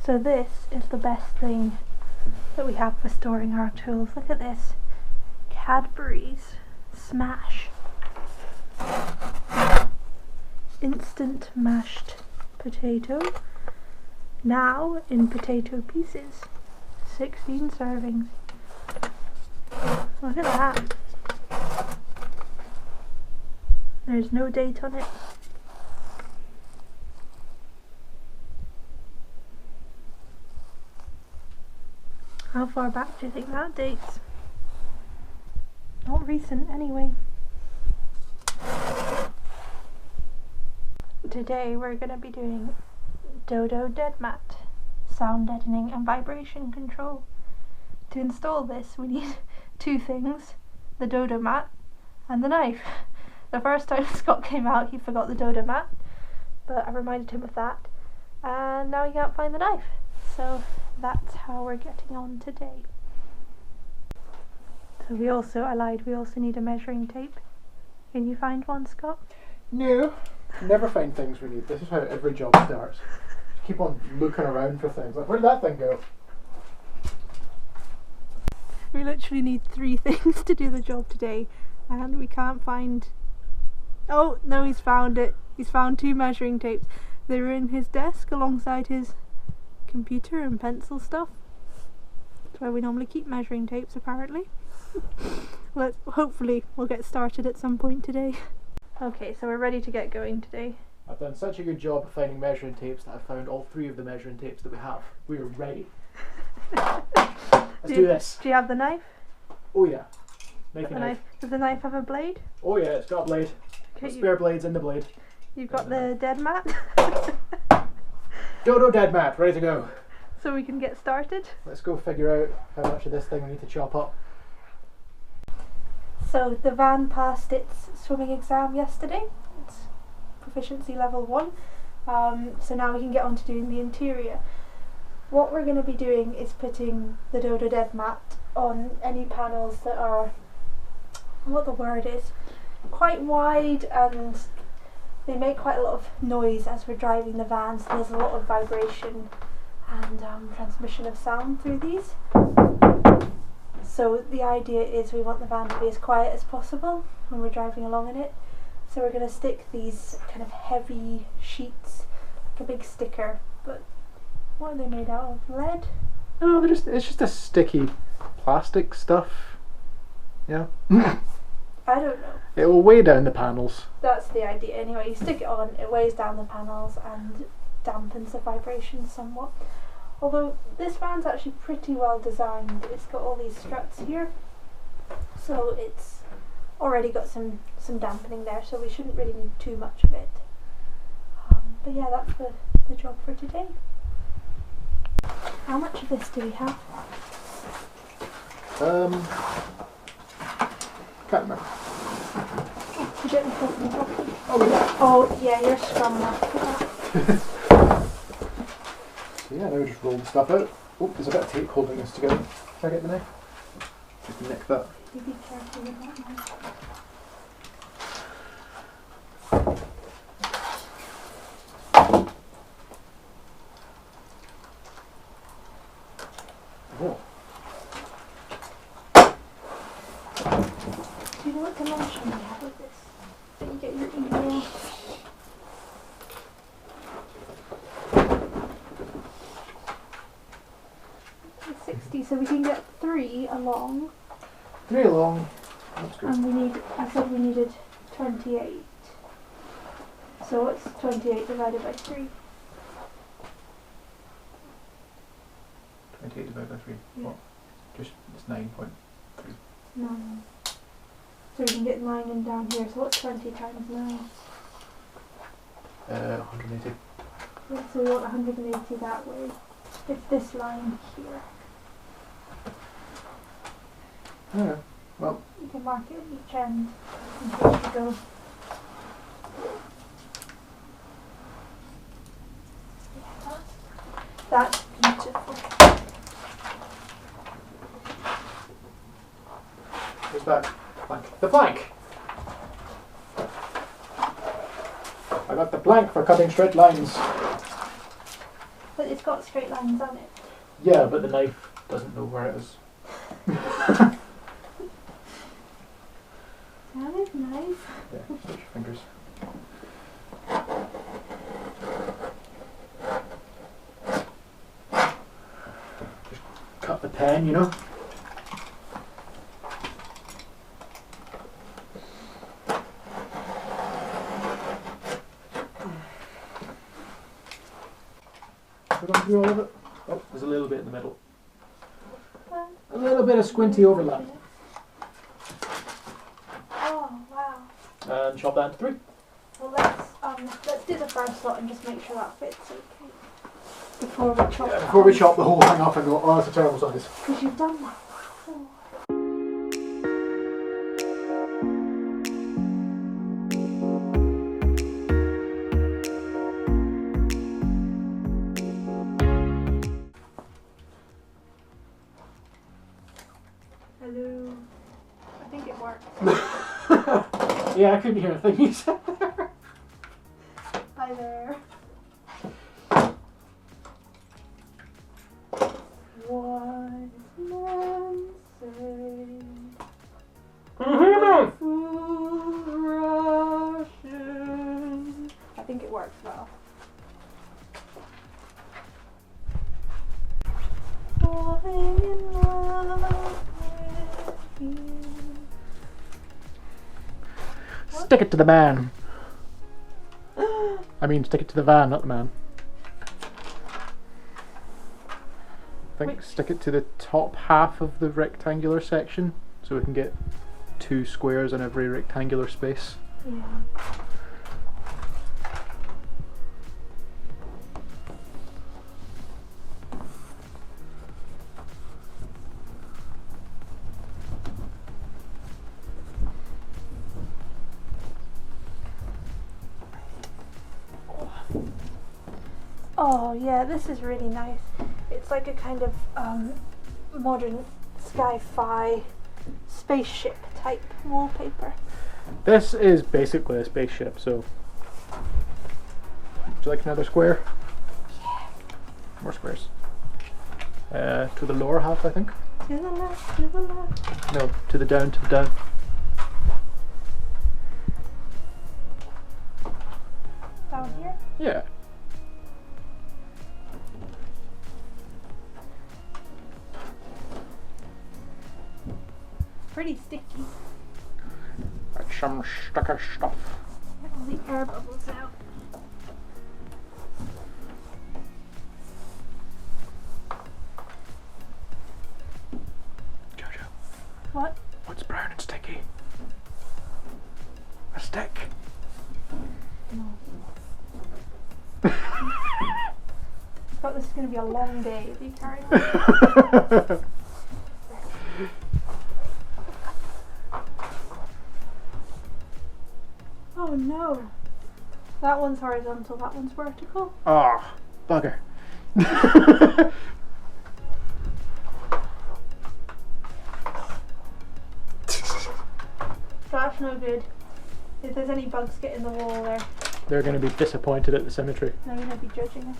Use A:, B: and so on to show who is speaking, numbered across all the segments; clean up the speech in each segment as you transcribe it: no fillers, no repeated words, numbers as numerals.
A: So this is the best thing that we have for storing our tools. Look at this. Cadbury's Smash. Instant mashed potato. Now in potato pieces. 16 servings. Look at that. There's no date on it. How far back do you think that dates? Not recent anyway. Today we're going to be doing Dodo Dead Mat, sound deadening and vibration control. To install this we need two things, the Dodo mat and the knife. The first time Scott came out he forgot the Dodo mat, but I reminded him of that, and now he can't find the knife. So that's how we're getting on today. So we also need a measuring tape. Can you find one, Scott?
B: No, never find things we need. This is how every job starts. Just keep on looking around for things. Like, where did that thing go?
A: We literally need 3 things to do the job today, and we can't find... Oh, no, he's found it. He's found 2 measuring tapes. They were in his desk alongside his computer and pencil stuff. That's where we normally keep measuring tapes, apparently. Hopefully we'll get started at some point today. Okay, so we're ready to get going today.
B: I've done such a good job of finding measuring tapes that I've found all 3 of the measuring tapes that we have. We are ready. Let's do this.
A: Do you have the knife?
B: Oh yeah. Knife.
A: Does the knife have a blade?
B: Oh yeah, it's got a blade.
A: Okay,
B: spare blades in the blade.
A: You've got the dead mat?
B: Dodo Dead Mat, ready to go.
A: So we can get started.
B: Let's go figure out how much of this thing we need to chop up.
A: So the van passed its swimming exam yesterday. It's proficiency level 1. So now we can get on to doing the interior. What we're going to be doing is putting the Dodo Dead Mat on any panels that are, what the word is, quite wide, and they make quite a lot of noise as we're driving the van, so there's a lot of vibration and transmission of sound through these. So the idea is we want the van to be as quiet as possible when we're driving along in it. So we're going to stick these kind of heavy sheets, like a big sticker, but what are they made out of? Lead?
B: No, it's just a sticky plastic stuff. Yeah.
A: I don't know.
B: It will weigh down the panels.
A: That's the idea. Anyway, you stick it on, it weighs down the panels and dampens the vibrations somewhat. Although this van's actually pretty well designed. It's got all these struts here, so it's already got some dampening there, so we shouldn't really need too much of it. But yeah, that's the job for today. How much of this do we have?
B: Can't remember.
A: Oh, you get me talking properly.
B: Oh
A: yeah, you're strong enough.
B: So yeah, now we just roll the stuff out. Oh, there's a bit of tape holding this together. Can I get the knife? Just nick that.
A: You be careful with that knife.
B: Oh.
A: Do you know what dimension we have with this? So you get your email. It's 60, so we can get 3 along.
B: 3 along. That's good.
A: And I said we needed 28. So what's 28 divided by 3?
B: 28 divided by 3.
A: Yeah.
B: What? Just, it's 9.3.
A: 9. So we can get 9 in down here. So what's 20 times 9?
B: 180.
A: Yeah, so we want 180 that way. It's this line here.
B: Yeah, well.
A: You can mark it at each end in case you go. Yeah, that's beautiful.
B: Where's that blank? The blank! I got the blank for cutting straight lines.
A: But it's got straight lines on it.
B: Yeah, but the knife doesn't know where it is.
A: That is nice.
B: Yeah, switch your fingers. Just cut the pen, you know. Did I do all of it? Oh, there's a little bit in the middle. A little bit of squinty overlap.
A: Oh wow.
B: And chop that into 3.
A: Well, let's do the first lot and just make sure that fits okay before we chop.
B: Yeah, before we chop the whole thing up and go, oh, that's a terrible size.
A: Because you've done that before. Hello. I think it works.
B: Yeah, I couldn't hear a thing you said there.
A: Hi there. Wise men say fools rush in. I think it works well. Falling in love with you.
B: Stick it to the man. I mean, stick it to the van, not the man. I think stick it to the top half of the rectangular section so we can get 2 squares in every rectangular space.
A: Yeah. Oh yeah, this is really nice. It's like a kind of modern sci-fi spaceship type wallpaper.
B: This is basically a spaceship, so... Would you like another square?
A: Yeah.
B: More squares. To the lower half, I think.
A: To the left, to the left.
B: No, to the down, to the down.
A: Down here?
B: Yeah.
A: Pretty sticky.
B: That's some sticker stuff.
A: Get all the air bubbles out.
B: Jojo,
A: What?
B: what's brown and sticky? A stick.
A: No. I thought this was going to be a long day if you carry on. Oh no. That one's horizontal, that one's vertical.
B: Ah, bugger.
A: That's no good. If there's any bugs get in the wall there,
B: They're going to be disappointed at the symmetry.
A: they're going to be judging us.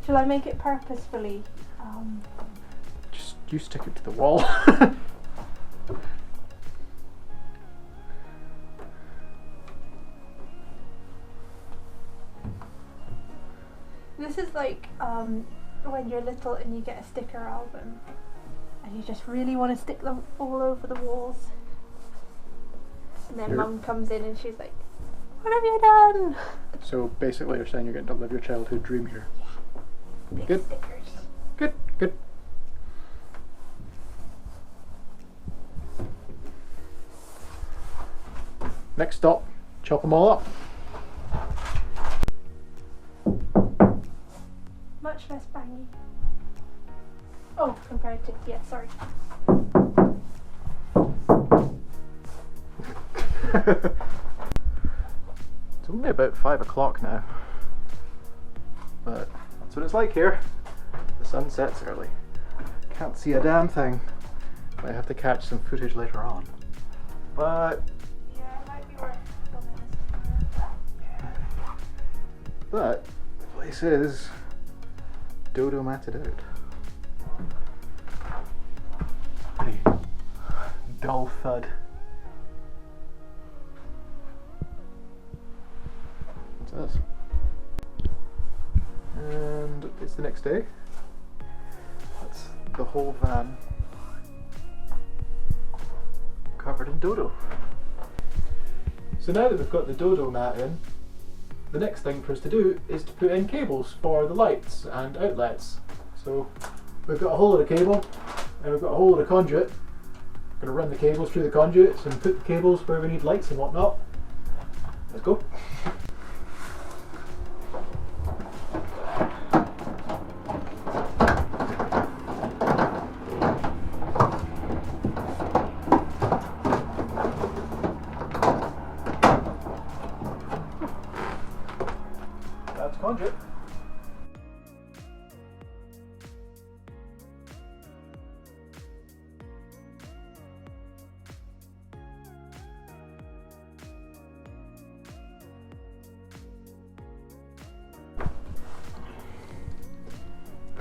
A: Shall I make it purposefully?
B: Just you stick it to the wall.
A: This is like when you're little and you get a sticker album and you just really want to stick them all over the walls. And then Mum comes in and she's like, "What have you done?"
B: So basically you're saying you're getting to live your childhood dream here.
A: Big
B: Good.
A: stickers.
B: Good, good. Next stop, chop them all up.
A: Much less bangy. Oh, compared to, yeah, sorry.
B: It's only about 5 o'clock now, but that's what it's like here. The sun sets early. Can't see a damn thing. Might have to catch some footage later on. But
A: Yeah, it might be worth filming this.
B: the place is Dodo matted out. Pretty dull thud. What's this? And it's the next day. That's the whole van covered in dodo. So now that we've got the dodo mat in, the next thing for us to do is to put in cables for the lights and outlets. So we've got a whole lot of cable and we've got a whole lot of conduit. We're going to run the cables through the conduits and put the cables where we need lights and whatnot. Let's go. That's conduit.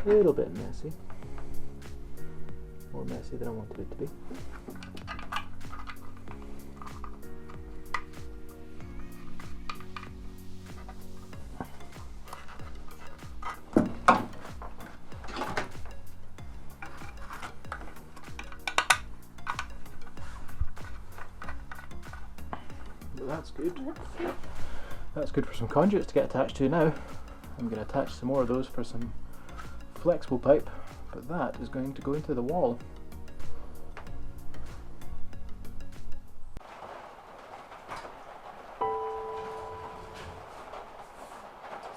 B: A little bit messy. More messy than I wanted it to be. But that's good. That's good for some conduits to get attached to now. I'm going to attach some more of those for some flexible pipe, but that is going to go into the wall.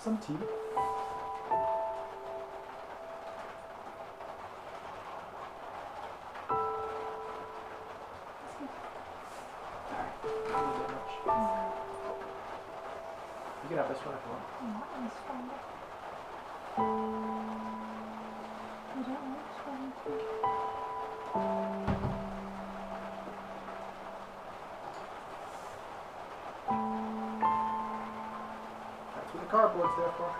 B: Some tea. You can have this one if you want.
A: That one's fine. I don't know which one.
B: That's what the cardboard's there for.